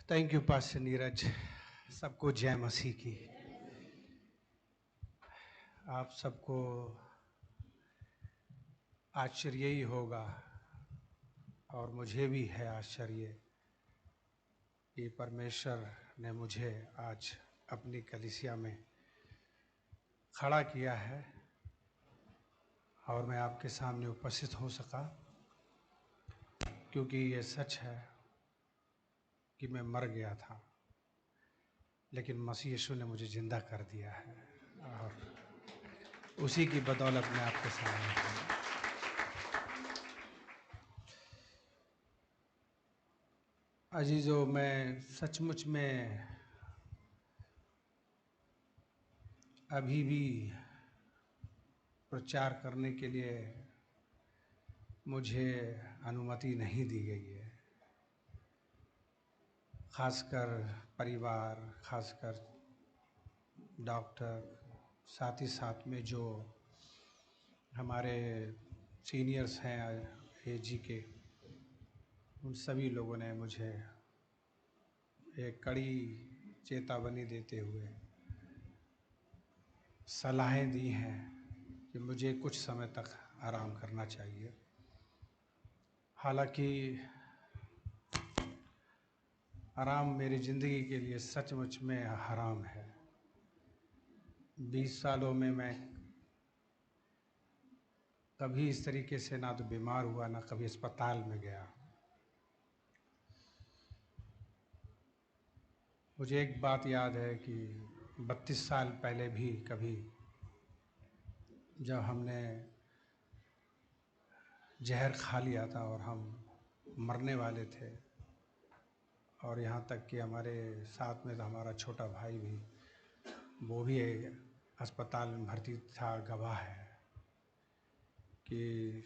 Thank you pastor Neeraj. सबको जय मसीह की। आप सबको आश्चर्य ही होगा और मुझे भी है आश्चर्य कि परमेश्वर ने मुझे आज अपनी कलीसिया में खड़ा किया है और मैं आपके सामने उपस्थित हो सका, क्योंकि ये सच है कि मैं मर गया था, लेकिन मसीह यीशु ने मुझे जिंदा कर दिया है और उसी की बदौलत मैं आपके सामने हूँ। अजीजों, मैं सचमुच में अभी भी प्रचार करने के लिए मुझे अनुमति नहीं दी गई है। खासकर परिवार, खासकर डॉक्टर, साथ ही साथ में जो हमारे सीनियर्स हैं एजी के, उन सभी लोगों ने मुझे एक कड़ी चेतावनी देते हुए सलाहें दी हैं कि मुझे कुछ समय तक आराम करना चाहिए। हालांकि आराम मेरी ज़िंदगी के लिए सचमुच में हराम है। 20 सालों में मैं कभी इस तरीके से ना तो बीमार हुआ, ना कभी अस्पताल में गया। मुझे एक बात याद है कि 32 साल पहले भी कभी जब हमने जहर खा लिया था और हम मरने वाले थे, और यहाँ तक कि हमारे साथ में तो हमारा छोटा भाई भी, वो भी अस्पताल में भर्ती था, गवाह है कि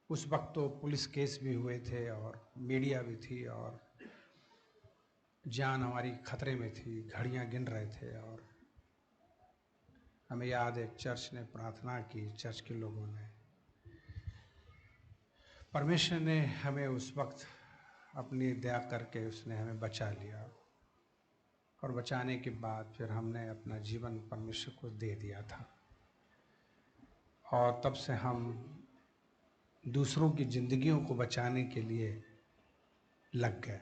उस वक्त तो पुलिस केस भी हुए थे और मीडिया भी थी और जान हमारी खतरे में थी, घड़ियां गिन रहे थे। और हमें याद है चर्च ने प्रार्थना की, चर्च के लोगों ने, परमेश्वर ने हमें उस वक्त अपनी दया करके उसने हमें बचा लिया, और बचाने के बाद फिर हमने अपना जीवन परमेश्वर को दे दिया था, और तब से हम दूसरों की जिंदगियों को बचाने के लिए लग गए।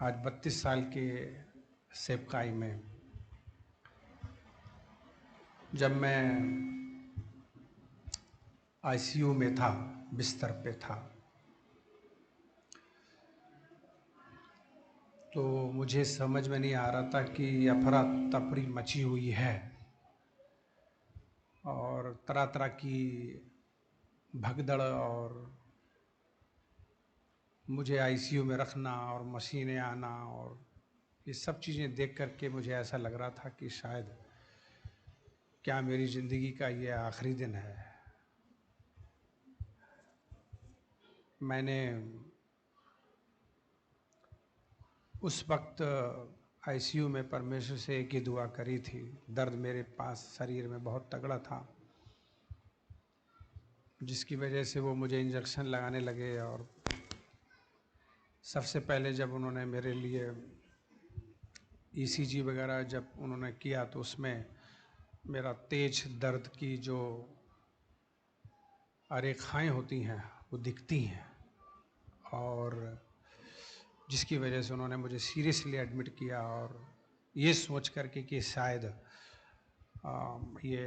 आज 32 साल के सेवकाई में जब मैं आईसीयू में था, बिस्तर पे था, तो मुझे समझ में नहीं आ रहा था कि अफरा तफरी मची हुई है और तरह तरह की भगदड़, और मुझे आईसीयू में रखना और मशीनें आना, और ये सब चीज़ें देख करके मुझे ऐसा लग रहा था कि शायद क्या मेरी ज़िंदगी का ये आखिरी दिन है। मैंने उस वक्त आईसीयू में परमेश्वर से एक ही दुआ करी थी। दर्द मेरे पास शरीर में बहुत तगड़ा था, जिसकी वजह से वो मुझे इंजेक्शन लगाने लगे, और सबसे पहले जब उन्होंने मेरे लिए ईसीजी वगैरह जब उन्होंने किया, तो उसमें मेरा तेज दर्द की जो रेखाएं होती हैं वो दिखती हैं, और जिसकी वजह से उन्होंने मुझे सीरियसली एडमिट किया, और ये सोच करके कि शायद ये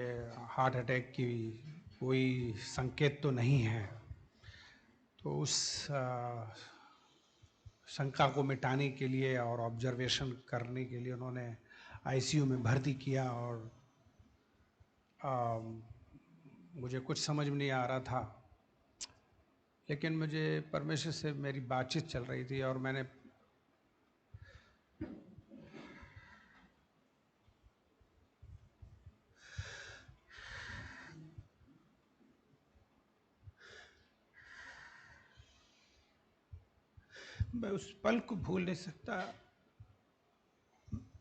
हार्ट अटैक की कोई संकेत तो नहीं है। तो उस शंका को मिटाने के लिए और ऑब्जर्वेशन करने के लिए उन्होंने आईसीयू में भर्ती किया, और मुझे कुछ समझ में नहीं आ रहा था, लेकिन मुझे परमेश्वर से मेरी बातचीत चल रही थी, और मैं उस पल को भूल नहीं सकता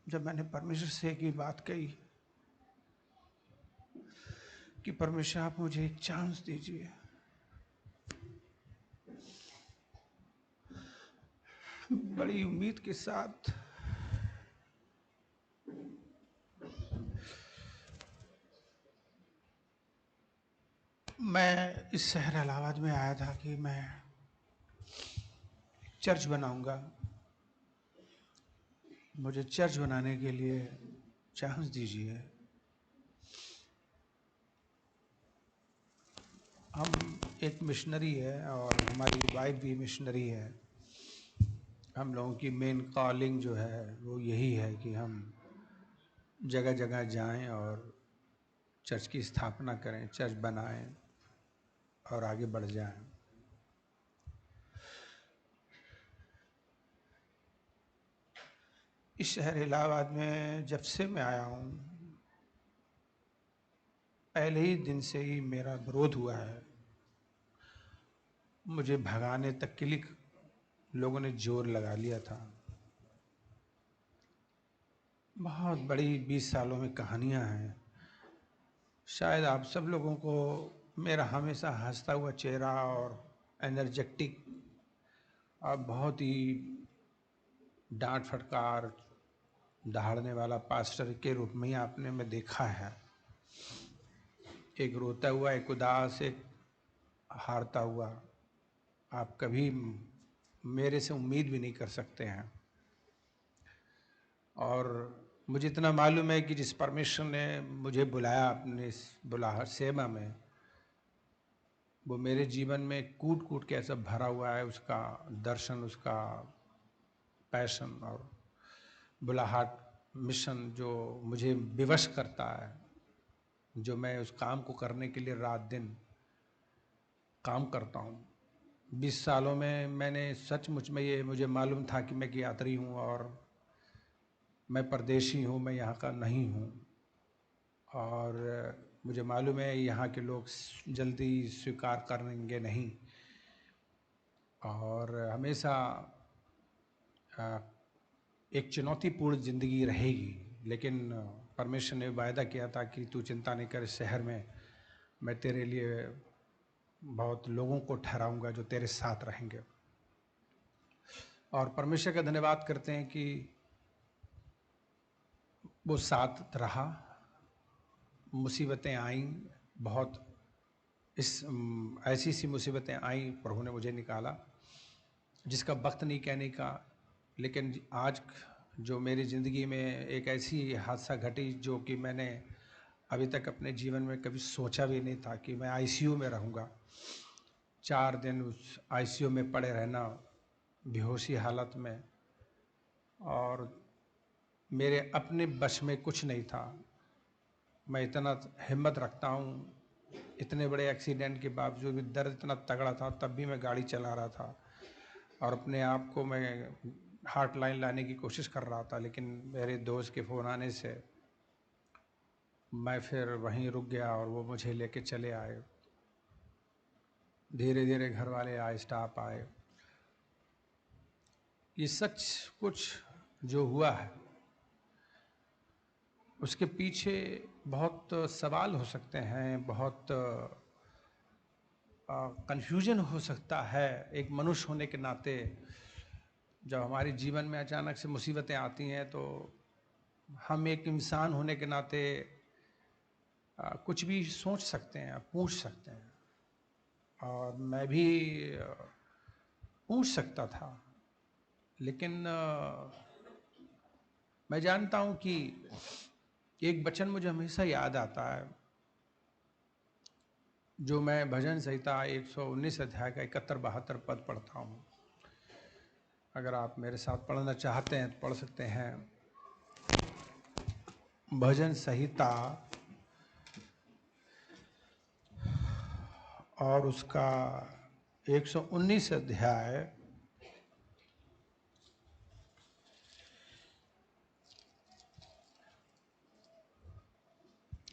जब मैंने परमेश्वर से एक ही बात कही कि परमेश्वर, आप मुझे एक चांस दीजिए। बड़ी उम्मीद के साथ मैं इस शहर इलाहाबाद में आया था कि मैं चर्च बनाऊंगा। मुझे चर्च बनाने के लिए चांस दीजिए। हम एक मिशनरी है और हमारी वाइफ भी मिशनरी है। हम लोगों की मेन कॉलिंग जो है वो यही है कि हम जगह जगह जाएं और चर्च की स्थापना करें, चर्च बनाएं और आगे बढ़ जाएं। इस शहर इलाहाबाद में जब से मैं आया हूँ, पहले ही दिन से ही मेरा विरोध हुआ है। मुझे भगाने तक के लिए लोगों ने जोर लगा लिया था। बहुत बड़ी 20 सालों में कहानियां हैं। शायद आप सब लोगों को मेरा हमेशा हंसता हुआ चेहरा और एनर्जेटिक और बहुत ही डांट फटकार दहाड़ने वाला पास्टर के रूप में ही आपने में देखा है। एक रोता हुआ, एक उदास, एक हारता हुआ। आप कभी मेरे से उम्मीद भी नहीं कर सकते हैं। और मुझे इतना मालूम है कि जिस परमेश्वर ने मुझे बुलाया अपने इस बुलाहट सेवा में, वो मेरे जीवन में कूट कूट के ऐसा भरा हुआ है। उसका दर्शन, उसका पैशन और बुलाहट मिशन जो मुझे विवश करता है, जो मैं उस काम को करने के लिए रात दिन काम करता हूँ। 20 सालों में मैंने सचमुच में ये मुझे मालूम था कि मैं एक यात्री हूँ और मैं परदेशी हूँ, मैं यहाँ का नहीं हूँ। और मुझे मालूम है यहाँ के लोग जल्दी स्वीकार करेंगे नहीं। और हमेशा एक चुनौतीपूर्ण ज़िंदगी रहेगी। लेकिन परमेश्वर ने वायदा किया था कि तू चिंता नहीं कर, इस शहर में मैं तेरे लिए बहुत लोगों को ठहराऊंगा जो तेरे साथ रहेंगे। और परमेश्वर का धन्यवाद करते हैं कि वो साथ रहा। मुसीबतें आईं, बहुत ऐसी सी मुसीबतें आईं, प्रभु ने मुझे निकाला जिसका वक्त नहीं कहने का। लेकिन आज जो मेरी ज़िंदगी में एक ऐसी हादसा घटी जो कि मैंने अभी तक अपने जीवन में कभी सोचा भी नहीं था कि मैं आईसीयू में रहूँगा। 4 दिन उस आईसीयू में पड़े रहना, बेहोशी हालत में, और मेरे अपने बस में कुछ नहीं था। मैं इतना हिम्मत रखता हूँ, इतने बड़े एक्सीडेंट के बावजूद भी दर्द इतना तगड़ा था, तब भी मैं गाड़ी चला रहा था और अपने आप को मैं हार्ट लाइन लाने की कोशिश कर रहा था। लेकिन मेरे दोस्त के फ़ोन आने से मैं फिर वहीं रुक गया और वो मुझे लेके चले आए। धीरे धीरे घर वाले आए, स्टाफ आए। ये सच कुछ जो हुआ है उसके पीछे बहुत सवाल हो सकते हैं, बहुत कन्फ्यूजन हो सकता है। एक मनुष्य होने के नाते जब हमारे जीवन में अचानक से मुसीबतें आती हैं तो हम एक इंसान होने के नाते कुछ भी सोच सकते हैं, पूछ सकते हैं। और मैं भी पूछ सकता था, लेकिन मैं जानता हूं कि एक वचन मुझे हमेशा याद आता है जो मैं भजन संहिता 119 अध्याय का 71-72 पद पढ़ता हूं। अगर आप मेरे साथ पढ़ना चाहते हैं तो पढ़ सकते हैं। भजन संहिता और उसका 119 अध्याय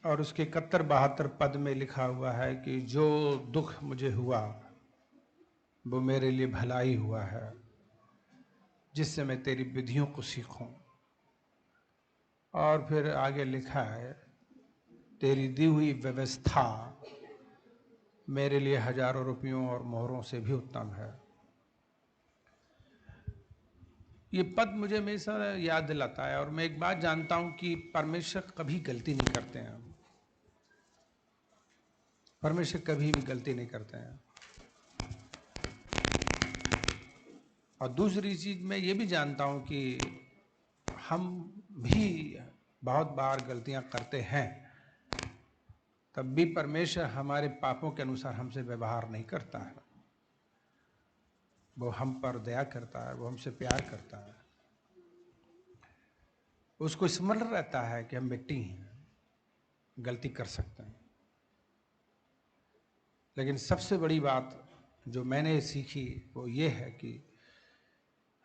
और उसके 71-72 पद में लिखा हुआ है कि जो दुख मुझे हुआ वो मेरे लिए भलाई हुआ है, जिससे मैं तेरी विधियों को सीखूं। और फिर आगे लिखा है, तेरी दी हुई व्यवस्था मेरे लिए हजारों रुपयों और मोहरों से भी उत्तम है। ये पद मुझे हमेशा याद दिलाता है, और मैं एक बात जानता हूं कि परमेश्वर कभी गलती नहीं करते हैं। परमेश्वर कभी भी गलती नहीं करते हैं। और दूसरी चीज मैं ये भी जानता हूं कि हम भी बहुत बार गलतियां करते हैं, तब भी परमेश्वर हमारे पापों के अनुसार हमसे व्यवहार नहीं करता है। वो हम पर दया करता है, वो हमसे प्यार करता है। उसको स्मरण रहता है कि हम मिट्टी हैं, गलती कर सकते हैं। लेकिन सबसे बड़ी बात जो मैंने सीखी वो ये है कि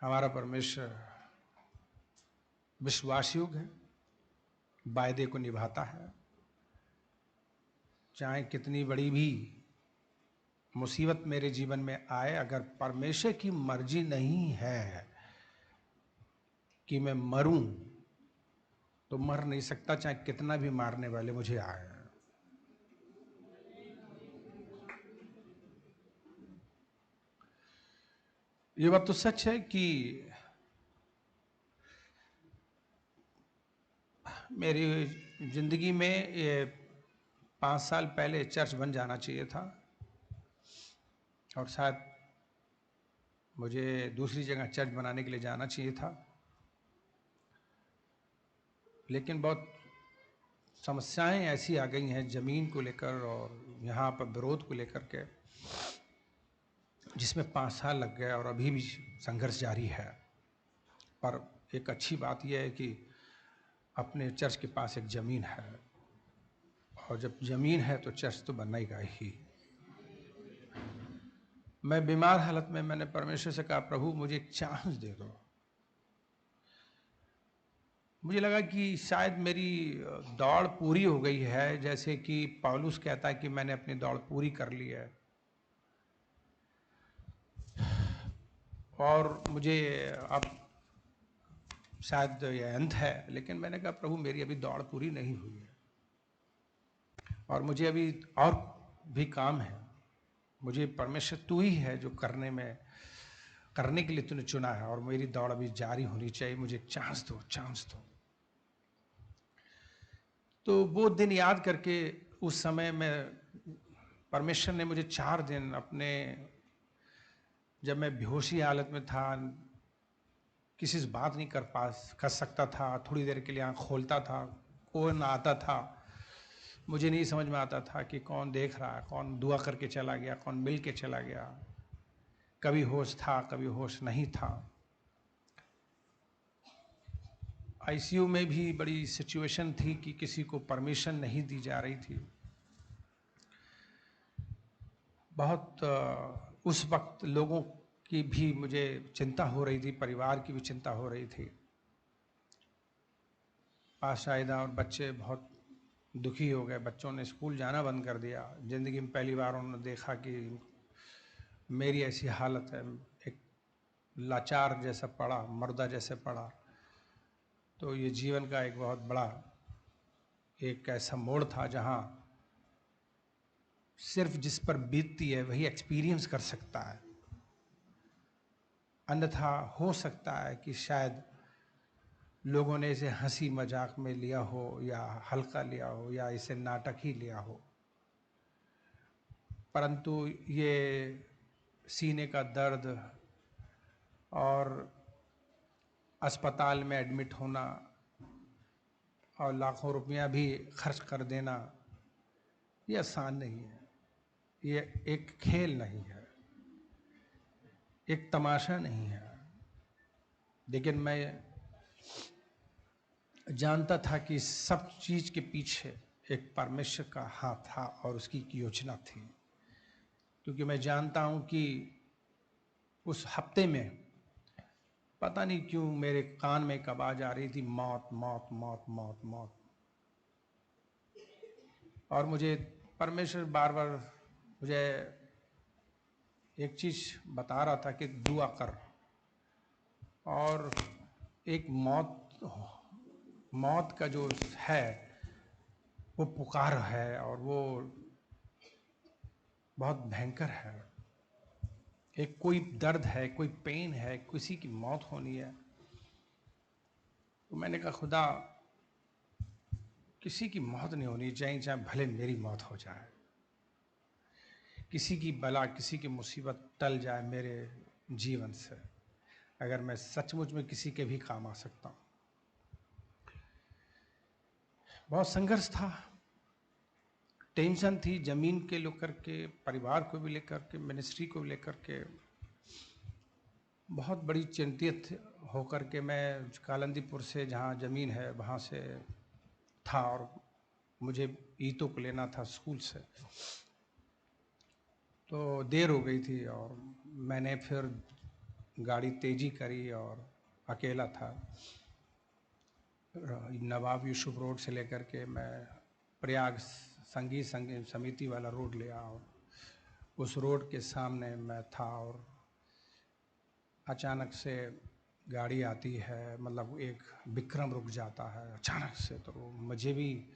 हमारा परमेश्वर विश्वासयोग्य है, वायदे को निभाता है। चाहे कितनी बड़ी भी मुसीबत मेरे जीवन में आए, अगर परमेश्वर की मर्जी नहीं है कि मैं मरूं, तो मर नहीं सकता, चाहे कितना भी मारने वाले मुझे आए। ये बात तो सच है कि मेरी जिंदगी में ये 5 साल पहले चर्च बन जाना चाहिए था, और शायद मुझे दूसरी जगह चर्च बनाने के लिए जाना चाहिए था। लेकिन बहुत समस्याएं ऐसी आ गई हैं ज़मीन को लेकर और यहाँ पर विरोध को लेकर के, जिसमें 5 साल लग गए और अभी भी संघर्ष जारी है। पर एक अच्छी बात यह है कि अपने चर्च के पास एक ज़मीन है, और जब ज़मीन है तो चर्च तो बनेगा ही। मैं बीमार हालत में मैंने परमेश्वर से कहा, प्रभु मुझे एक चांस दे दो। मुझे लगा कि शायद मेरी दौड़ पूरी हो गई है, जैसे कि पौलुस कहता है कि मैंने अपनी दौड़ पूरी कर ली है, और मुझे अब शायद यह अंत है। लेकिन मैंने कहा, प्रभु मेरी अभी दौड़ पूरी नहीं हुई है, और मुझे अभी और भी काम है। मुझे परमेश्वर तू ही है जो करने के लिए तूने चुना है, और मेरी दौड़ अभी जारी होनी चाहिए। मुझे एक चांस दो, चांस दो। तो वो दिन याद करके उस समय में परमेश्वर ने मुझे 4 दिन अपने, जब मैं बेहोशी हालत में था, किसी से बात नहीं कर सकता था, थोड़ी देर के लिए आँख खोलता था, कौन आता था मुझे नहीं समझ में आता था कि कौन देख रहा है, कौन दुआ करके चला गया, कौन मिल के चला गया। कभी होश था, कभी होश नहीं था। आईसीयू में भी बड़ी सिचुएशन थी कि किसी को परमिशन नहीं दी जा रही थी। बहुत उस वक्त लोगों की भी मुझे चिंता हो रही थी, परिवार की भी चिंता हो रही थी। आशाइदा और बच्चे बहुत दुखी हो गए, बच्चों ने स्कूल जाना बंद कर दिया। ज़िंदगी में पहली बार उन्होंने देखा कि मेरी ऐसी हालत है, एक लाचार जैसा पड़ा, मर्दा जैसे पड़ा। तो ये जीवन का एक बहुत बड़ा एक ऐसा मोड़ था जहाँ सिर्फ जिस पर बीतती है वही एक्सपीरियंस कर सकता है। अन्यथा हो सकता है कि शायद लोगों ने इसे हंसी मजाक में लिया हो, या हल्का लिया हो, या इसे नाटक ही लिया हो। परंतु ये सीने का दर्द और अस्पताल में एडमिट होना और लाखों रुपया भी खर्च कर देना, ये आसान नहीं है। ये एक खेल नहीं है, एक तमाशा नहीं है। लेकिन मैं जानता था कि सब चीज के पीछे एक परमेश्वर का हाथ था और उसकी एक योजना थी। क्योंकि मैं जानता हूं कि उस हफ्ते में पता नहीं क्यों मेरे कान में एक आवाज आ रही थी, मौत मौत मौत मौत मौत। और मुझे परमेश्वर बार बार मुझे एक चीज बता रहा था कि दुआ कर। और एक मौत का जो है वो पुकार है, और वो बहुत भयंकर है। एक कोई दर्द है, कोई पेन है, किसी की मौत होनी है। तो मैंने कहा खुदा किसी की मौत नहीं होनी चाहिए, चाहे भले मेरी मौत हो जाए, किसी की बला किसी की मुसीबत टल जाए मेरे जीवन से, अगर मैं सचमुच में किसी के भी काम आ सकता हूँ। बहुत संघर्ष था, टेंशन थी, ज़मीन के लेकर के, परिवार को भी लेकर के, मिनिस्ट्री को लेकर के बहुत बड़ी चिंतित होकर के मैं कालंदीपुर से जहाँ ज़मीन है वहाँ से था और मुझे ईंटों को लेना था स्कूल से, तो देर हो गई थी और मैंने फिर गाड़ी तेज़ी करी और अकेला था। नवाब यूसुफ रोड से लेकर के मैं प्रयाग संगीत समिति वाला रोड लिया और उस रोड के सामने मैं था और अचानक से गाड़ी आती है, मतलब एक विक्रम रुक जाता है अचानक से, तो मुझे भी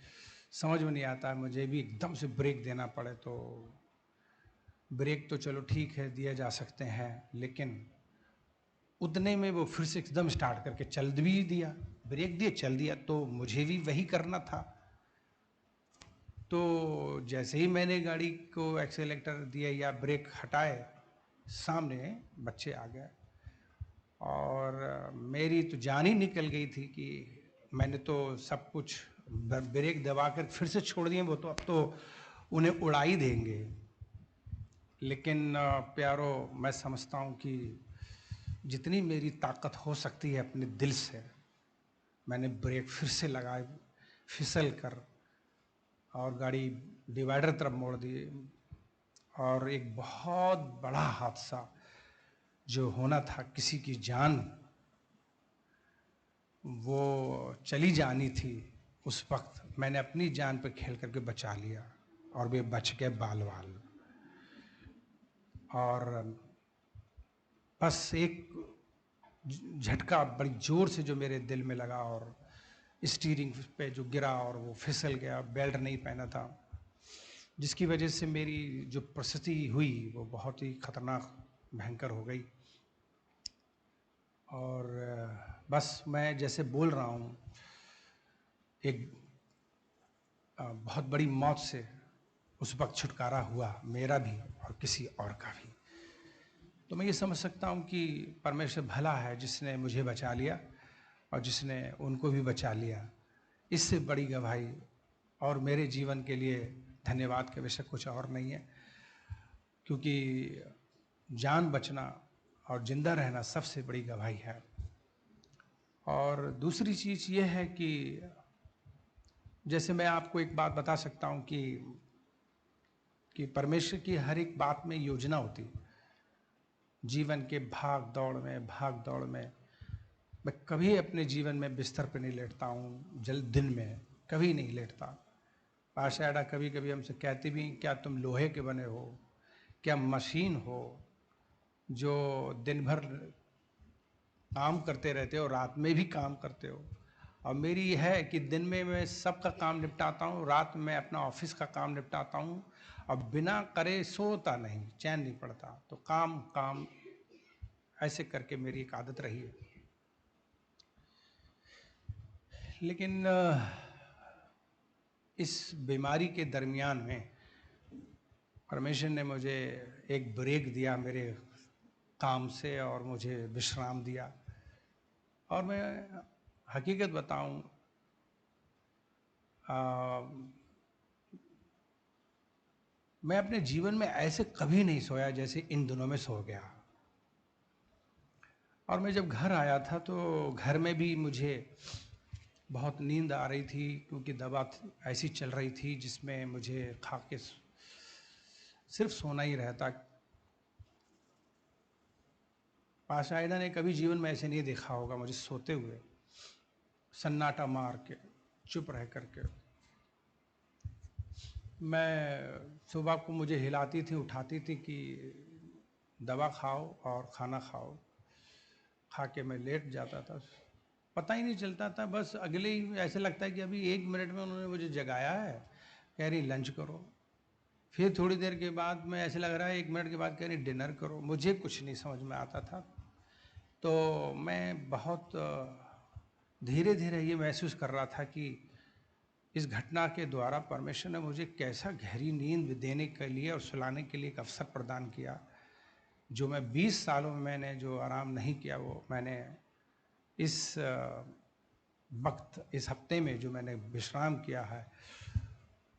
समझ में नहीं आता है, मुझे भी एकदम से ब्रेक देना पड़े। तो ब्रेक तो चलो ठीक है दिए जा सकते हैं, लेकिन उतने में वो फिर से एकदम स्टार्ट करके चल भी दिया, ब्रेक दिए चल दिया, तो मुझे भी वही करना था। तो जैसे ही मैंने गाड़ी को एक्सेलेरेटर दिया या ब्रेक हटाए, सामने बच्चे आ गए और मेरी तो जान ही निकल गई थी कि मैंने तो सब कुछ ब्रेक दबा कर फिर से छोड़ दिए, वो तो अब तो उन्हें उड़ा ही देंगे। लेकिन प्यारो, मैं समझता हूँ कि जितनी मेरी ताकत हो सकती है अपने दिल से, मैंने ब्रेक फिर से लगाए, फिसल कर और गाड़ी डिवाइडर तरफ मोड़ दी और एक बहुत बड़ा हादसा जो होना था, किसी की जान वो चली जानी थी, उस वक्त मैंने अपनी जान पे खेल करके बचा लिया और वे बच गए बाल बाल। और बस एक झटका बड़ी ज़ोर से जो मेरे दिल में लगा और स्टीयरिंग पे जो गिरा और वो फिसल गया, बेल्ट नहीं पहना था, जिसकी वजह से मेरी जो परिस्थिति हुई वो बहुत ही खतरनाक भयंकर हो गई। और बस मैं जैसे बोल रहा हूँ, एक बहुत बड़ी मौत से उस वक्त छुटकारा हुआ, मेरा भी और किसी और का भी। तो मैं ये समझ सकता हूँ कि परमेश्वर भला है जिसने मुझे बचा लिया और जिसने उनको भी बचा लिया। इससे बड़ी गवाही और मेरे जीवन के लिए धन्यवाद के विषय कुछ और नहीं है, क्योंकि जान बचना और जिंदा रहना सबसे बड़ी गवाही है। और दूसरी चीज़ ये है कि जैसे मैं आपको एक बात बता सकता हूँ कि परमेश्वर की हर एक बात में योजना होती है। जीवन के भाग दौड़ में मैं कभी अपने जीवन में बिस्तर पे नहीं लेटता हूँ, दिन में कभी नहीं लेटता। पाशाड़ा कभी कभी हमसे कहती भी, क्या तुम लोहे के बने हो, क्या मशीन हो जो दिन भर काम करते रहते हो, रात में भी काम करते हो। और मेरी है कि दिन में मैं सबका काम निपटाता हूँ, रात में अपना ऑफिस का काम निपटाता हूँ और बिना करे सोता नहीं, चैन नहीं पड़ता। तो काम काम ऐसे करके मेरी एक आदत रही है। लेकिन इस बीमारी के दरमियान में परमेश्वर ने मुझे एक ब्रेक दिया मेरे काम से और मुझे विश्राम दिया। और मैं हकीकत बताऊं, मैं अपने जीवन में ऐसे कभी नहीं सोया जैसे इन दिनों में सो गया। और मैं जब घर आया था तो घर में भी मुझे बहुत नींद आ रही थी, क्योंकि दवा ऐसी चल रही थी जिसमें मुझे खा के सिर्फ सोना ही रहता। पाशाइडा ने कभी जीवन में ऐसे नहीं देखा होगा मुझे सोते हुए, सन्नाटा मार के चुप रह करके। मैं सुबह को मुझे हिलाती थी, उठाती थी कि दवा खाओ और खाना खाओ। खा के मैं लेट जाता था, पता ही नहीं चलता था, बस अगले ही ऐसे लगता है कि अभी 1 मिनट में उन्होंने मुझे जगाया है, कह रही लंच करो। फिर थोड़ी देर के बाद में ऐसे लग रहा है 1 मिनट के बाद कह रही डिनर करो। मुझे कुछ नहीं समझ में आता था। तो मैं बहुत धीरे धीरे ये महसूस कर रहा था कि इस घटना के द्वारा परमेश्वर ने मुझे कैसा गहरी नींद देने के लिए और सुलाने के लिए एक अवसर प्रदान किया। जो मैं 20 सालों में मैंने जो आराम नहीं किया, वो मैंने इस वक्त, इस हफ्ते में जो मैंने विश्राम किया है,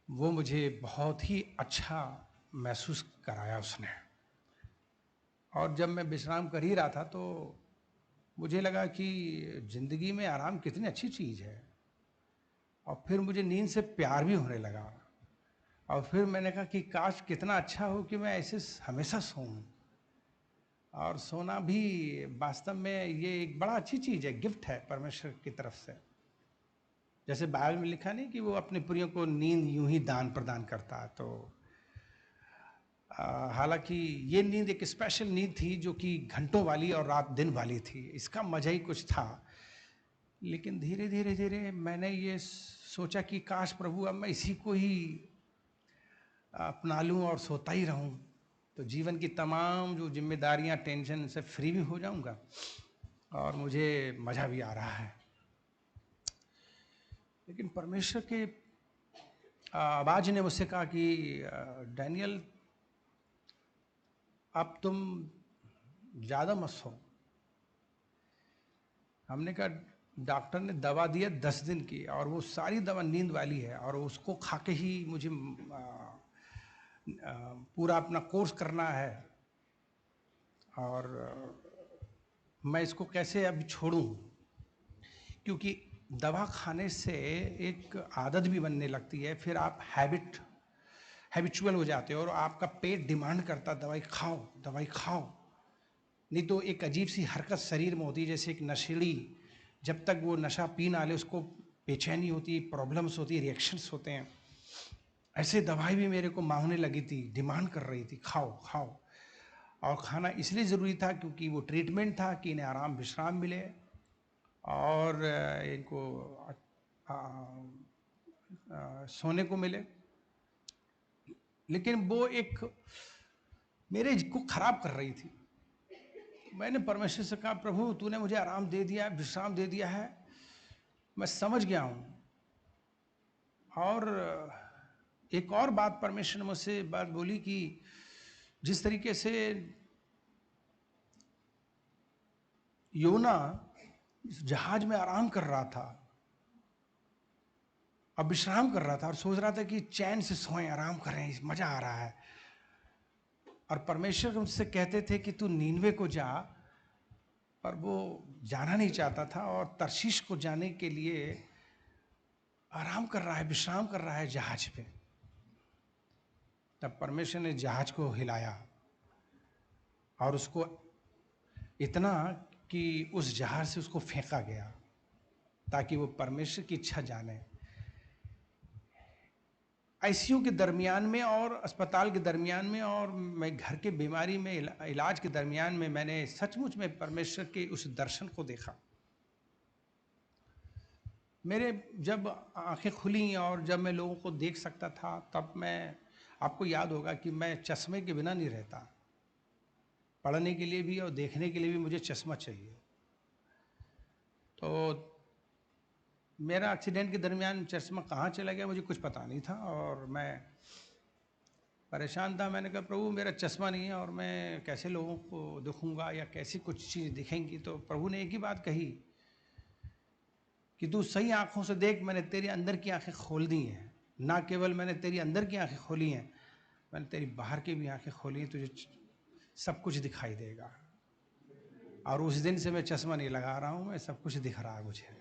वो मुझे बहुत ही अच्छा महसूस कराया उसने। और जब मैं विश्राम कर ही रहा था तो मुझे लगा कि ज़िंदगी में आराम कितनी अच्छी चीज़ है। और फिर मुझे नींद से प्यार भी होने लगा। और फिर मैंने कहा कि काश कितना अच्छा हो कि मैं ऐसे हमेशा सोऊं। और सोना भी वास्तव में ये एक बड़ा अच्छी चीज़ है, गिफ्ट है परमेश्वर की तरफ से। जैसे बाइबल में लिखा नहीं कि वो अपने प्रियों को नींद यूं ही दान प्रदान करता है। तो हालांकि ये नींद एक स्पेशल नींद थी जो कि घंटों वाली और रात दिन वाली थी, इसका मजा ही कुछ था। लेकिन धीरे धीरे धीरे मैंने ये सोचा कि काश प्रभु अब मैं इसी को ही अपना लूँ और सोता ही रहूँ, तो जीवन की तमाम जो जिम्मेदारियाँ, टेंशन से फ्री भी हो जाऊँगा और मुझे मज़ा भी आ रहा है। लेकिन परमेश्वर के आवाज़ ने मुझसे कहा कि डैनियल, अब तुम ज़्यादा मत सो। हमने कहा डॉक्टर ने दवा दिया 10 दिन की, और वो सारी दवा नींद वाली है, और उसको खा के ही मुझे पूरा अपना कोर्स करना है। और मैं इसको कैसे अभी छोड़ूं, क्योंकि दवा खाने से एक आदत भी बनने लगती है, फिर आप हैबिचुअल हो जाते हो और आपका पेट डिमांड करता दवाई खाओ, दवाई खाओ। नहीं तो एक अजीब सी हरकत शरीर में होती है, जैसे एक नशेड़ी जब तक वो नशा पी ना ले उसको बेचैनी होती है, प्रॉब्लम्स होती है, रिएक्शंस होते हैं। ऐसे दवाई भी मेरे को मांगने लगी थी, डिमांड कर रही थी, खाओ खाओ। और खाना इसलिए ज़रूरी था क्योंकि वो ट्रीटमेंट था कि इन्हें आराम विश्राम मिले और इनको सोने को मिले। लेकिन वो एक मेरे को खराब कर रही थी। मैंने परमेश्वर से कहा, प्रभु तूने मुझे आराम दे दिया है, विश्राम दे दिया है, मैं समझ गया हूँ। और एक और बात परमेश्वर ने मुझसे बात बोली कि जिस तरीके से योना जहाज में आराम कर रहा था, अब विश्राम कर रहा था और सोच रहा था कि चैन से सोएं, आराम करें, मजा आ रहा है, और परमेश्वर मुझसे कहते थे कि तू नीनवे को जा, पर वो जाना नहीं चाहता था और तरशीश को जाने के लिए आराम कर रहा है, विश्राम कर रहा है जहाज पे। तब परमेश्वर ने जहाज को हिलाया और उसको इतना कि उस जहाज से उसको फेंका गया, ताकि वो परमेश्वर की इच्छा जाने। आईसीयू के दरमियान में और अस्पताल के दरमियान में और मैं घर के बीमारी में इलाज के दरमियान में मैंने सचमुच में परमेश्वर के उस दर्शन को देखा। मेरे जब आंखें खुली और जब मैं लोगों को देख सकता था, तब मैं, आपको याद होगा कि मैं चश्मे के बिना नहीं रहता, पढ़ने के लिए भी और देखने के लिए भी मुझे चश्मा चाहिए। तो मेरा एक्सीडेंट के दरमियान चश्मा कहाँ चला गया मुझे कुछ पता नहीं था और मैं परेशान था। मैंने कहा प्रभु मेरा चश्मा नहीं है और मैं कैसे लोगों को दिखूंगा या कैसी कुछ चीज़ दिखेंगी। तो प्रभु ने एक ही बात कही कि तू सही आंखों से देख, मैंने तेरी अंदर की आंखें खोल दी हैं। ना केवल मैंने तेरी अंदर की आंखें खोली हैं, मैंने तेरी बाहर की भी आंखें खोली हैं, तुझे सब कुछ दिखाई देगा। और उस दिन से मैं चश्मा नहीं लगा रहा हूँ, मैं सब कुछ दिख रहा है मुझे।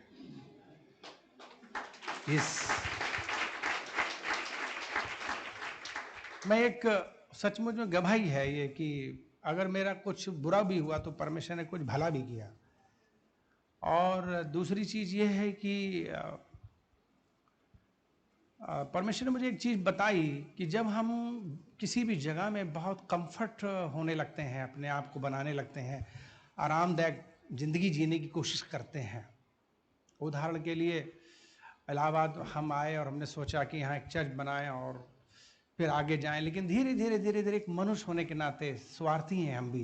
मैं एक सचमुच में गवाही है ये कि अगर मेरा कुछ बुरा भी हुआ तो परमेश्वर ने कुछ भला भी किया। और दूसरी चीज़ ये है कि परमेश्वर ने मुझे एक चीज़ बताई कि जब हम किसी भी जगह में बहुत कंफर्ट होने लगते हैं, अपने आप को बनाने लगते हैं, आरामदायक ज़िंदगी जीने की कोशिश करते हैं। उदाहरण के लिए इलाहाबाद हम आए और हमने सोचा कि यहाँ एक चर्च बनाएं और फिर आगे जाएं, लेकिन धीरे धीरे धीरे धीरे एक मनुष्य होने के नाते स्वार्थी हैं हम भी।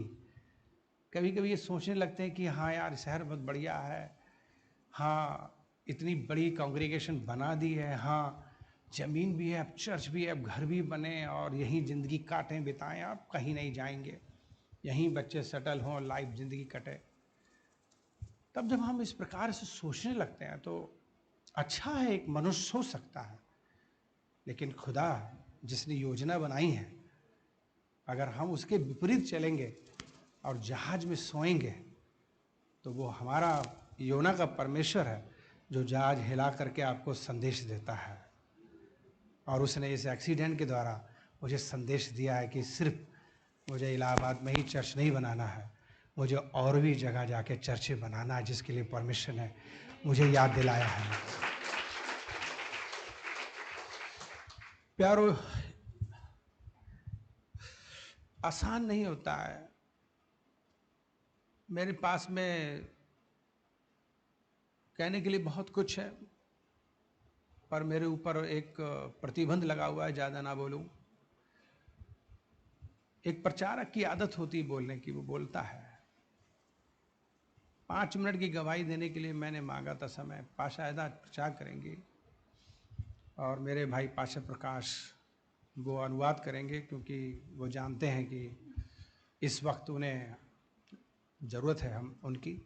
कभी कभी ये सोचने लगते हैं कि हाँ यार शहर बहुत बढ़िया है, हाँ, इतनी बड़ी कांग्रीगेशन बना दी है, हाँ, ज़मीन भी है, अब चर्च भी है, अब घर भी बने और यहीं ज़िंदगी काटें, बिताएँ, आप कहीं नहीं जाएँगे। यहीं बच्चे सेटल हों, लाइफ ज़िंदगी कटे। तब जब हम इस प्रकार से सोचने लगते हैं तो अच्छा है, एक मनुष्य सोच सकता है, लेकिन खुदा जिसने योजना बनाई है, अगर हम उसके विपरीत चलेंगे और जहाज में सोएंगे तो वो हमारा योना का परमेश्वर है जो जहाज हिला करके आपको संदेश देता है। और उसने इस एक्सीडेंट के द्वारा मुझे संदेश दिया है कि सिर्फ मुझे इलाहाबाद में ही चर्च नहीं बनाना है, मुझे और भी जगह जाके चर्च बनाना है, जिसके लिए परमिशन है मुझे याद दिलाया है। प्यारो, आसान नहीं होता है। मेरे पास में कहने के लिए बहुत कुछ है, पर मेरे ऊपर एक प्रतिबंध लगा हुआ है, ज़्यादा ना बोलूं। एक प्रचारक की आदत होती है बोलने की, वो बोलता है। 5 मिनट की गवाही देने के लिए मैंने मांगा था समय, पाशायदा प्रचार करेंगे और मेरे भाई पाशा प्रकाश वो अनुवाद करेंगे, क्योंकि वो जानते हैं कि इस वक्त उन्हें ज़रूरत है हम उनकी।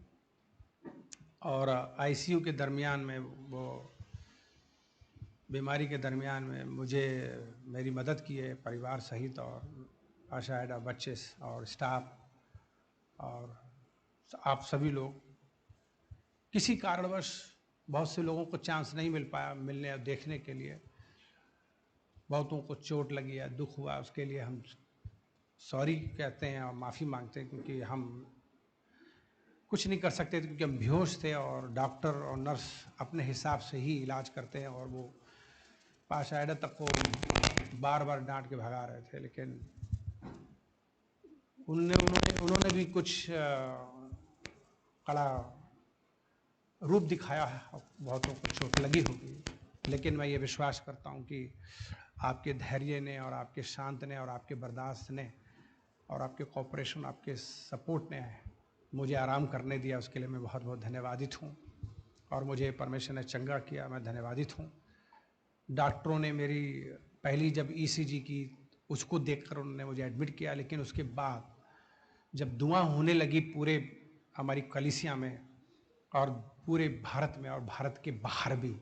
और आईसीयू के दरमियान में, वो बीमारी के दरमियान में मुझे मेरी मदद की है परिवार सहित, और आशायदा बच्चे और स्टाफ और आप सभी लोग। किसी कारणवश बहुत से लोगों को चांस नहीं मिल पाया मिलने और देखने के लिए, बहुतों को चोट लगी है, दुख हुआ, उसके लिए हम सॉरी कहते हैं और माफ़ी मांगते हैं, क्योंकि हम कुछ नहीं कर सकते थे, क्योंकि हम बेहोश थे और डॉक्टर और नर्स अपने हिसाब से ही इलाज करते हैं, और वो पाशायदा तक को बार बार डांट के भगा रहे थे, लेकिन उन्होंने भी कुछ कड़ा रूप दिखाया है, बहुतों को चोट लगी होगी, लेकिन मैं ये विश्वास करता हूँ कि आपके धैर्य ने और आपके शांत ने और आपके बर्दाश्त ने और आपके कोऑपरेशन, आपके सपोर्ट ने मुझे आराम करने दिया, उसके लिए मैं बहुत बहुत धन्यवादित हूँ। और मुझे परमेश्वर ने चंगा किया, मैं धन्यवादित हूँ। डॉक्टरों ने मेरी पहली जब ईसीजी की, उसको देखकर उन्होंने मुझे एडमिट किया, लेकिन उसके बाद जब दुआ होने लगी पूरे हमारी कलीसिया में और पूरे भारत में और भारत के बाहर भी,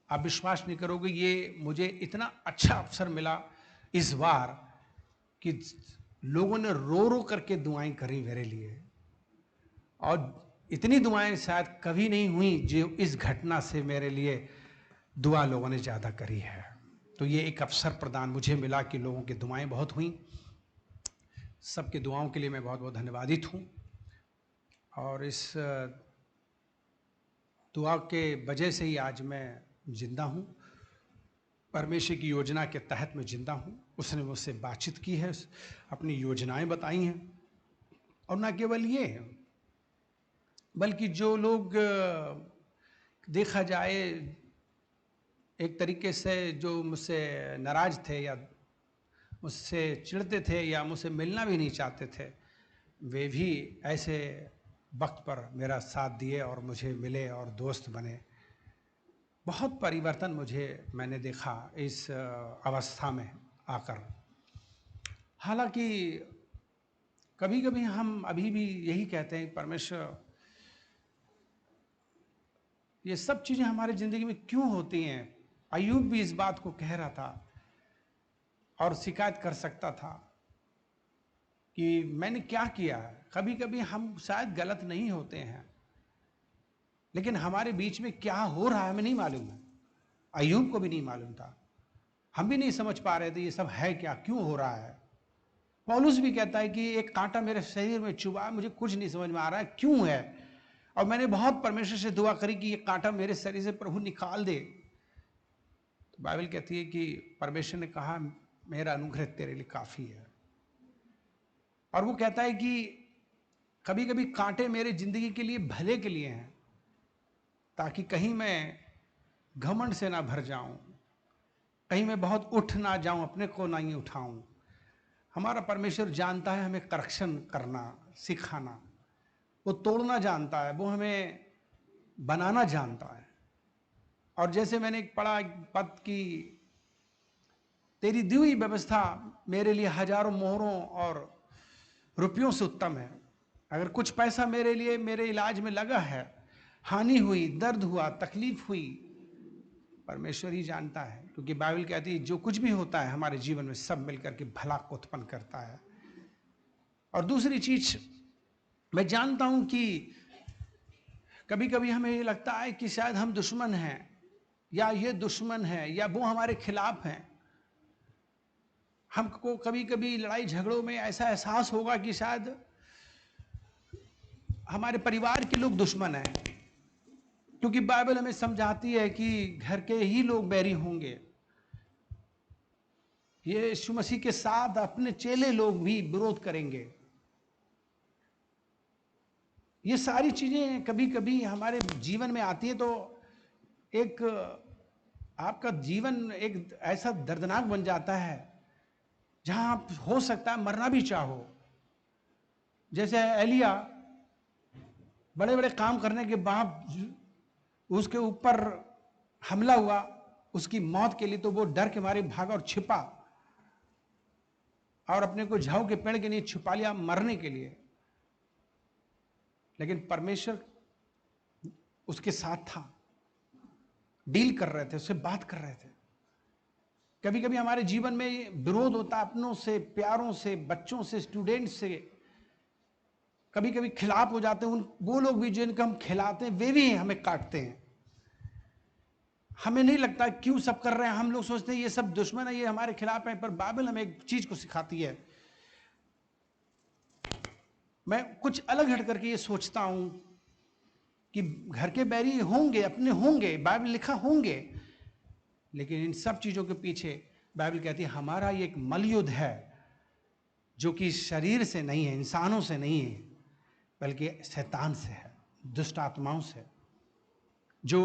आप विश्वास नहीं करोगे, ये मुझे इतना अच्छा अवसर मिला इस बार कि लोगों ने रो रो करके दुआएं करी मेरे लिए, और इतनी दुआएं शायद कभी नहीं हुई जो इस घटना से मेरे लिए दुआ लोगों ने ज़्यादा करी है। तो ये एक अवसर प्रदान मुझे मिला कि लोगों की दुआएं बहुत हुई। सबके दुआओं के लिए मैं बहुत बहुत धन्यवादित हूँ, और इस दुआ के वजह से ही आज मैं जिंदा हूँ। परमेश्वर की योजना के तहत मैं जिंदा हूँ। उसने मुझसे बातचीत की है, अपनी योजनाएं बताई हैं, और न केवल ये, बल्कि जो लोग देखा जाए एक तरीके से जो मुझसे नाराज थे या मुझसे चिढ़ते थे या मुझसे मिलना भी नहीं चाहते थे, वे भी ऐसे वक्त पर मेरा साथ दिए और मुझे मिले और दोस्त बने। बहुत परिवर्तन मैंने देखा इस अवस्था में आकर। हालांकि कभी कभी हम अभी भी यही कहते हैं, परमेश्वर ये सब चीज़ें हमारी ज़िंदगी में क्यों होती हैं। अय्यूब भी इस बात को कह रहा था और शिकायत कर सकता था कि मैंने क्या किया है। कभी कभी हम शायद गलत नहीं होते हैं, लेकिन हमारे बीच में क्या हो रहा है हमें नहीं मालूम है। अय्यूब को भी नहीं मालूम था, हम भी नहीं समझ पा रहे थे ये सब है क्या, क्यों हो रहा है। पौलुस भी कहता है कि एक कांटा मेरे शरीर में चुभा, मुझे कुछ नहीं समझ में आ रहा है क्यों है, और मैंने बहुत परमेश्वर से दुआ करी कि ये कांटा मेरे शरीर से प्रभु निकाल दे। तो बाइबल कहती है कि परमेश्वर ने कहा मेरा अनुग्रह तेरे लिए काफी है। और वो कहता है कि कभी कभी कांटे मेरे जिंदगी के लिए भले के लिए हैं, ताकि कहीं मैं घमंड से ना भर जाऊं, कहीं मैं बहुत उठ ना जाऊं, अपने को ना ही उठाऊं। हमारा परमेश्वर जानता है हमें करेक्शन करना, सिखाना, वो तोड़ना जानता है, वो हमें बनाना जानता है। और जैसे मैंने एक पढ़ा पद की, तेरी दी हुई व्यवस्था मेरे लिए हजारों मोहरों और रुपयों से उत्तम है। अगर कुछ पैसा मेरे लिए मेरे इलाज में लगा है, हानि हुई, दर्द हुआ, तकलीफ हुई, परमेश्वर ही जानता है, क्योंकि बाइबल कहती है जो कुछ भी होता है हमारे जीवन में सब मिलकर के भला को उत्पन्न करता है। और दूसरी चीज मैं जानता हूं कि कभी कभी हमें ये लगता है कि शायद हम दुश्मन हैं, या ये दुश्मन है, या वो हमारे खिलाफ हैं। हमको कभी कभी लड़ाई झगड़ों में ऐसा एहसास होगा कि शायद हमारे परिवार के लोग दुश्मन हैं, क्योंकि बाइबल हमें समझाती है कि घर के ही लोग बैरी होंगे। ये यीशु मसीह के साथ अपने चेले लोग भी विरोध करेंगे। ये सारी चीजें कभी कभी हमारे जीवन में आती है तो एक आपका जीवन एक ऐसा दर्दनाक बन जाता है जहां आप हो सकता है मरना भी चाहो। जैसे एलिया बड़े बड़े काम करने के बाद उसके ऊपर हमला हुआ उसकी मौत के लिए, तो वो डर के मारे भागा और छिपा और अपने को झाऊ के पेड़ के नीचे छुपा लिया मरने के लिए। लेकिन परमेश्वर उसके साथ था, डील कर रहे थे, उससे बात कर रहे थे। कभी कभी हमारे जीवन में विरोध होता है अपनों से, प्यारों से, बच्चों से, स्टूडेंट्स से। कभी कभी खिलाफ हो जाते हैं उन वो लोग भी जिनको हम खिलाते हैं, वे भी हमें काटते हैं। हमें नहीं लगता क्यों सब कर रहे हैं, हम लोग सोचते हैं ये सब दुश्मन है, ये हमारे खिलाफ है। पर बाइबल हमें एक चीज को सिखाती है। मैं कुछ अलग हट करके ये सोचता हूं कि घर के बैरी होंगे, अपने होंगे, बाइबल लिखा होंगे, लेकिन इन सब चीजों के पीछे बाइबल कहती है हमारा ये एक मलयुद्ध है जो कि शरीर से नहीं है, इंसानों से नहीं है, बल्कि शैतान से है, दुष्ट आत्माओं से, जो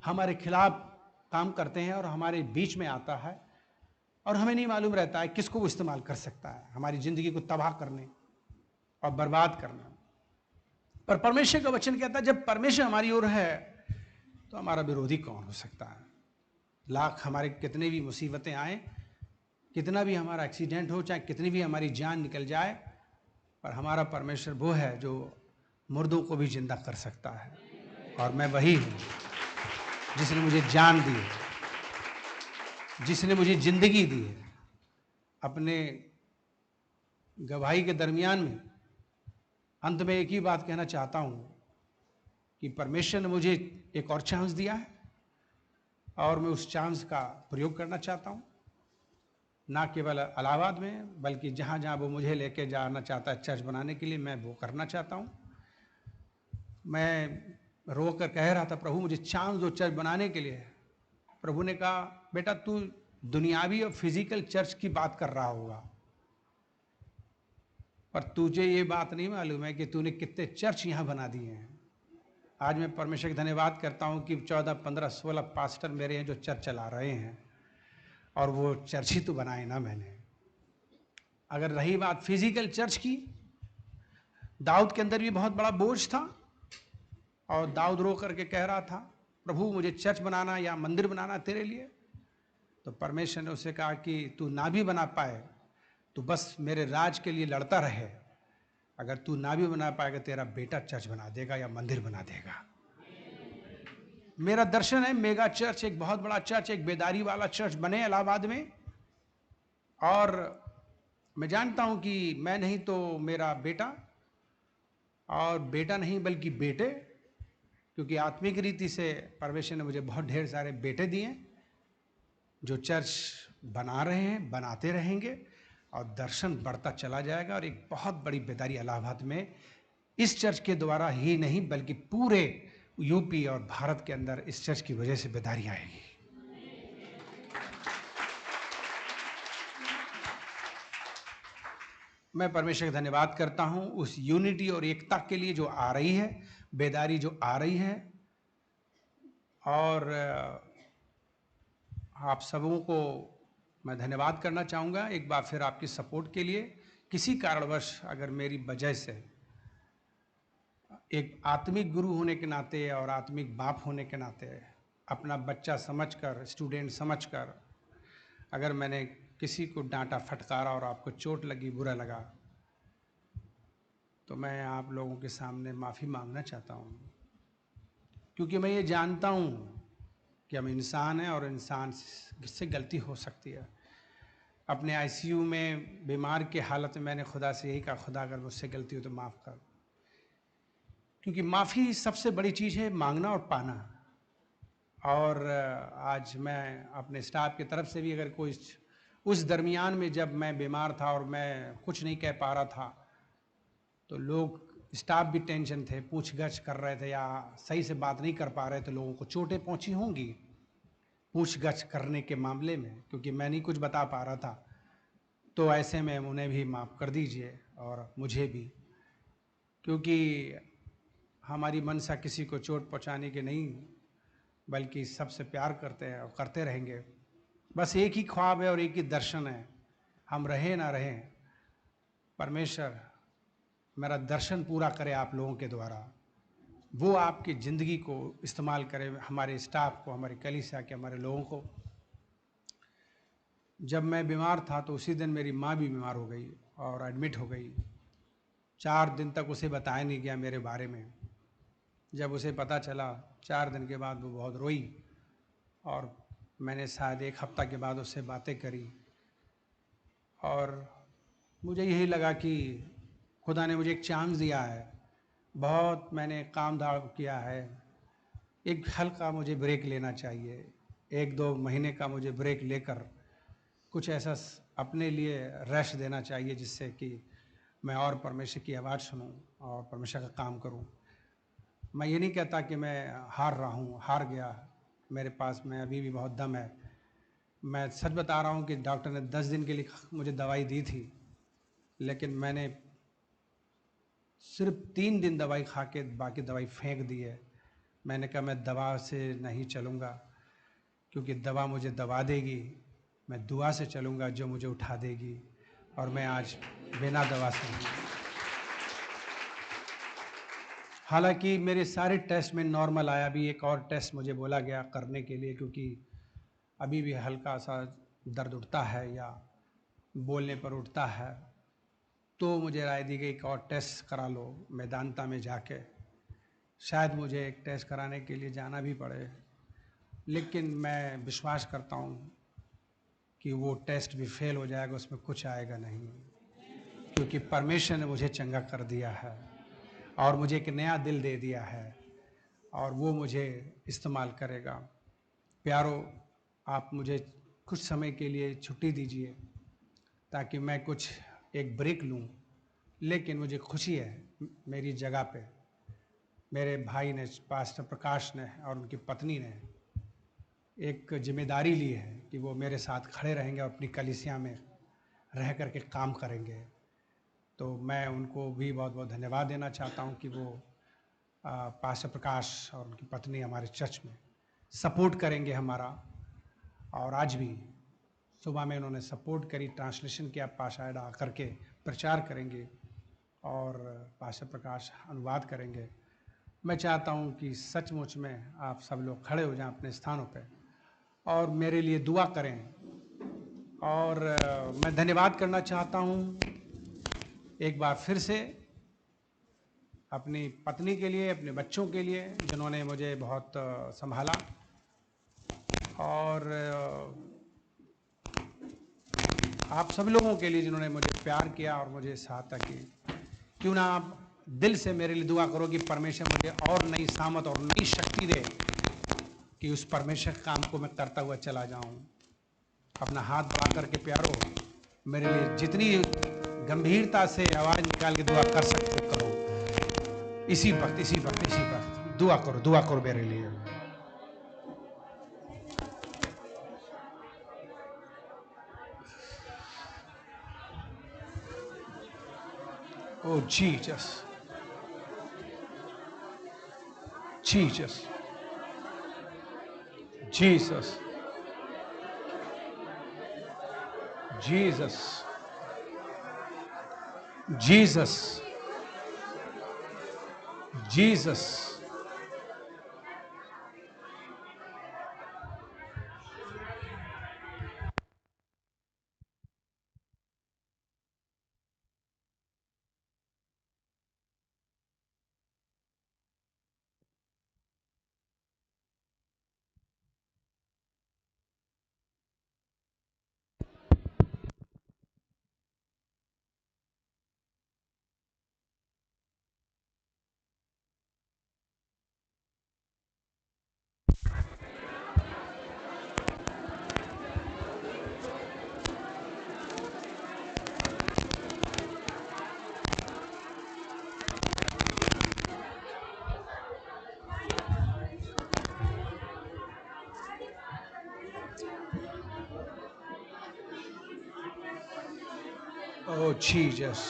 हमारे खिलाफ काम करते हैं और हमारे बीच में आता है। और हमें नहीं मालूम रहता है किसको वो इस्तेमाल कर सकता है हमारी जिंदगी को तबाह करने और बर्बाद करना। पर परमेश्वर का वचन कहता है जब परमेश्वर हमारी ओर है तो हमारा विरोधी कौन हो सकता है। लाख हमारे कितने भी मुसीबतें आए, कितना भी हमारा एक्सीडेंट हो, चाहे कितनी भी हमारी जान निकल जाए, पर हमारा परमेश्वर वो है जो मुर्दों को भी जिंदा कर सकता है। और मैं वही हूँ जिसने मुझे जान दी है, जिसने मुझे जिंदगी दी है। अपने गवाही के दरमियान में अंत में एक ही बात कहना चाहता हूं कि परमेश्वर ने मुझे एक और चांस दिया है और मैं उस चांस का प्रयोग करना चाहता हूं, ना केवल इलाहाबाद में बल्कि जहां जहां वो मुझे लेके जाना चाहता है चर्च बनाने के लिए, मैं वो करना चाहता हूं। मैं रो कर कह रहा था प्रभु मुझे चांस दो चर्च बनाने के लिए। प्रभु ने कहा बेटा तू दुनियावी और फिजिकल चर्च की बात कर रहा होगा, पर तुझे ये बात नहीं मालूम है कि तूने कितने चर्च यहां बना दिए हैं। आज मैं परमेश्वर का धन्यवाद करता हूं कि 14, 15, 16 पास्टर मेरे हैं जो चर्च चला रहे हैं, और वो चर्च ही तो बनाए ना मैंने। अगर रही बात फिजिकल चर्च की, दाऊद के अंदर भी बहुत बड़ा बोझ था और दाऊद रो करके कह रहा था प्रभु मुझे चर्च बनाना या मंदिर बनाना तेरे लिए। तो परमेश्वर ने उसे कहा कि तू ना भी बना पाए तो बस मेरे राज के लिए लड़ता रहे, अगर तू ना भी बना पाएगा तेरा बेटा चर्च बना देगा या मंदिर बना देगा। मेरा दर्शन है मेगा चर्च, एक बहुत बड़ा चर्च, एक बेदारी वाला चर्च बने इलाहाबाद में। और मैं जानता हूं कि मैं नहीं तो मेरा बेटा, और बेटा नहीं बल्कि बेटे, क्योंकि आत्मिक रीति से परमेश्वर ने मुझे बहुत ढेर सारे बेटे दिए जो चर्च बना रहे हैं, बनाते रहेंगे और दर्शन बढ़ता चला जाएगा। और एक बहुत बड़ी बेदारी इलाहाबाद में इस चर्च के द्वारा ही नहीं बल्कि पूरे यूपी और भारत के अंदर इस चर्च की वजह से बेदारी आएगी। मैं परमेश्वर का धन्यवाद करता हूं उस यूनिटी और एकता के लिए जो आ रही है, बेदारी जो आ रही है। और आप सबों को मैं धन्यवाद करना चाहूँगा एक बार फिर आपकी सपोर्ट के लिए। किसी कारणवश अगर मेरी वजह से एक आत्मिक गुरु होने के नाते और आत्मिक बाप होने के नाते अपना बच्चा समझकर, स्टूडेंट समझकर, अगर मैंने किसी को डांटा, फटकारा और आपको चोट लगी, बुरा लगा, तो मैं आप लोगों के सामने माफ़ी मांगना चाहता हूँ, क्योंकि मैं ये जानता हूँ कि हम इंसान हैं और इंसान से गलती हो सकती है। अपने आईसीयू में बीमार के हालत में मैंने खुदा से यही कहा, खुदा अगर मुझसे गलती हो तो माफ़ कर, क्योंकि माफ़ी सबसे बड़ी चीज़ है, मांगना और पाना। और आज मैं अपने स्टाफ की तरफ से भी, अगर कोई उस दरमियान में जब मैं बीमार था और मैं कुछ नहीं कह पा रहा था, तो लोग, स्टाफ भी टेंशन थे, पूछगछ कर रहे थे या सही से बात नहीं कर पा रहे थे, लोगों को चोटें पहुंची होंगी पूछगछ करने के मामले में, क्योंकि मैं नहीं कुछ बता पा रहा था। तो ऐसे में उन्हें भी माफ़ कर दीजिए और मुझे भी, क्योंकि हमारी मनसा किसी को चोट पहुंचाने की नहीं, बल्कि सबसे प्यार करते हैं और करते रहेंगे। बस एक ही ख्वाब है और एक ही दर्शन है, हम रहें ना रहें, परमेश्वर मेरा दर्शन पूरा करे आप लोगों के द्वारा, वो आपकी ज़िंदगी को इस्तेमाल करे, हमारे स्टाफ को, हमारे कलीसिया के, हमारे लोगों को। जब मैं बीमार था तो उसी दिन मेरी माँ भी बीमार हो गई और एडमिट हो गई। 4 दिन तक उसे बताया नहीं गया मेरे बारे में। जब उसे पता चला 4 दिन के बाद, वो बहुत रोई और मैंने शायद 1 हफ्ता के बाद उससे बातें करी और मुझे यही लगा कि खुदा ने मुझे एक चांस दिया है, बहुत मैंने काम धाम किया है, एक हल्का मुझे ब्रेक लेना चाहिए, 1-2 महीने का मुझे ब्रेक लेकर कुछ ऐसा अपने लिए रेस्ट देना चाहिए, जिससे कि मैं और परमेश्वर की आवाज़ सुनूं और परमेश्वर का काम करूं। मैं ये नहीं कहता कि मैं हार रहा हूं, हार गया, मेरे पास में अभी भी बहुत दम है। मैं सच बता रहा हूं कि डॉक्टर ने 10 दिन के लिए मुझे दवाई दी थी, लेकिन मैंने सिर्फ 3 दिन दवाई खा के बाकी दवाई फेंक दी है। मैंने कहा मैं दवा से नहीं चलूँगा, क्योंकि दवा मुझे दबा देगी, मैं दुआ से चलूँगा जो मुझे उठा देगी, और मैं आज बिना दवा से हूँ। हालांकि मेरे सारे टेस्ट में नॉर्मल आया, भी एक और टेस्ट मुझे बोला गया करने के लिए, क्योंकि अभी भी हल्का सा दर्द उठता है या बोलने पर उठता है, तो मुझे राय दी गई एक और टेस्ट करा लो मैदानता में जाके। शायद मुझे एक टेस्ट कराने के लिए जाना भी पड़े, लेकिन मैं विश्वास करता हूँ कि वो टेस्ट भी फेल हो जाएगा, उसमें कुछ आएगा नहीं, क्योंकि परमेश्वर ने मुझे चंगा कर दिया है और मुझे एक नया दिल दे दिया है और वो मुझे इस्तेमाल करेगा। प्यारो, आप मुझे कुछ समय के लिए छुट्टी दीजिए ताकि मैं कुछ एक ब्रेक लूँ, लेकिन मुझे खुशी है मेरी जगह पे मेरे भाई ने, पास्टर प्रकाश ने और उनकी पत्नी ने एक जिम्मेदारी ली है कि वो मेरे साथ खड़े रहेंगे और अपनी कलीसिया में रह कर के काम करेंगे। तो मैं उनको भी बहुत बहुत धन्यवाद देना चाहता हूँ कि वो पास्टर प्रकाश और उनकी पत्नी हमारे चर्च में सपोर्ट करेंगे हमारा, और आज भी सुबह में उन्होंने सपोर्ट करी, ट्रांसलेशन किया, पाशायद आकर के प्रचार करेंगे और पास्टर प्रकाश अनुवाद करेंगे। मैं चाहता हूं कि सचमुच में आप सब लोग खड़े हो जाएं अपने स्थानों पे और मेरे लिए दुआ करें। और मैं धन्यवाद करना चाहता हूं एक बार फिर से अपनी पत्नी के लिए, अपने बच्चों के लिए, जिन्होंने मुझे बहुत संभाला, और आप सभी लोगों के लिए जिन्होंने मुझे प्यार किया और मुझे सहायता की। क्यों ना आप दिल से मेरे लिए दुआ करो कि परमेश्वर मुझे और नई सामत और नई शक्ति दे कि उस परमेश्वर काम को मैं करता हुआ चला जाऊं। अपना हाथ बढ़ा करके प्यारो, मेरे लिए जितनी गंभीरता से आवाज़ निकाल के दुआ कर सकते करो। इसी वक्त दुआ करो मेरे लिए। Oh Jesus, Jesus, Jesus, Jesus, Jesus, Jesus. Oh, Jesus.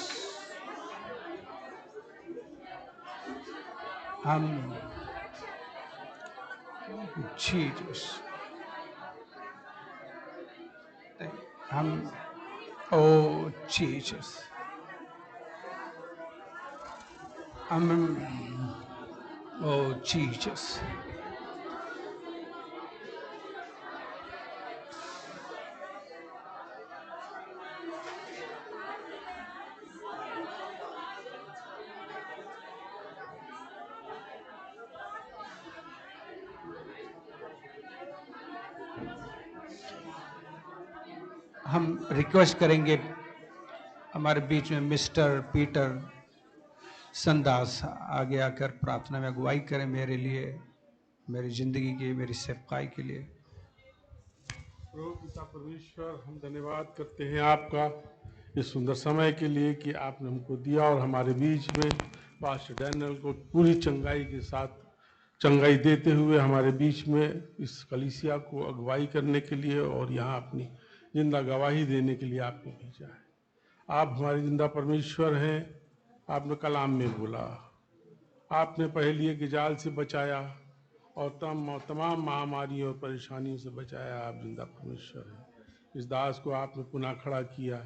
Jesus. Oh, Jesus. Oh, Jesus. हम रिक्वेस्ट करेंगे हमारे बीच में मिस्टर पीटर संदास आगे आकर प्रार्थना में अगुवाई करें मेरे लिए, मेरी जिंदगी की, मेरी सेवकाई के लिए। प्रभु पिता परमेश्वर, हम धन्यवाद करते हैं आपका इस सुंदर समय के लिए कि आपने हमको दिया और हमारे बीच में पास्टर डैनियल को पूरी चंगाई के साथ चंगाई देते हुए हमारे बीच में इस कलीसिया को अगुवाई करने के लिए और यहाँ अपनी जिंदा गवाही देने के लिए आपने भेजा है। आप हमारे जिंदा परमेश्वर हैं। आपने कलाम में बोला, आपने पहेलिए के जाल से बचाया और तमाम महामारियों और परेशानियों से बचाया। आप जिंदा परमेश्वर हैं। इस दास को आपने पुनः खड़ा किया।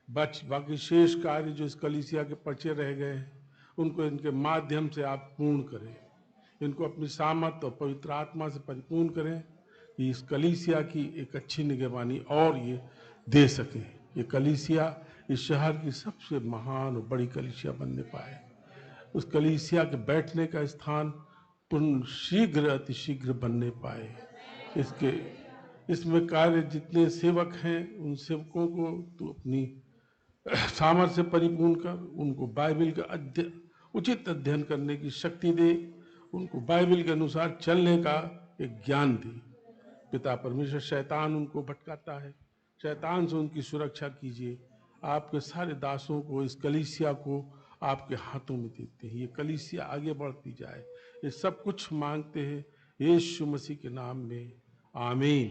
बाकी शेष कार्य जो इस कलीसिया के पचे रह गए हैं उनको इनके माध्यम से आप पूर्ण करें। इनको अपनी सामर्थ और पवित्र आत्मा से परिपूर्ण करें कि इस कलीसिया की एक अच्छी निगरानी और ये दे सकें। ये कलीसिया इस शहर की सबसे महान और बड़ी कलीसिया बनने पाए। उस कलीसिया के बैठने का स्थान पूर्ण शीघ्र अतिशीघ्र बनने पाए। इसमें कार्य जितने सेवक हैं उन सेवकों को तू अपनी सामर्थ्य से परिपूर्ण कर, उनको बाइबल का उचित अध्ययन करने की शक्ति दे, उनको बाइबल के अनुसार चलने का एक ज्ञान दे। पिता परमेश्वर, शैतान उनको भटकाता है, शैतान से उनकी सुरक्षा कीजिए। आपके सारे दासों को, इस कलीसिया को आपके हाथों में देते हैं। ये कलीसिया आगे बढ़ती जाए, ये सब कुछ मांगते हैं यीशु मसीह के नाम में, आमीन।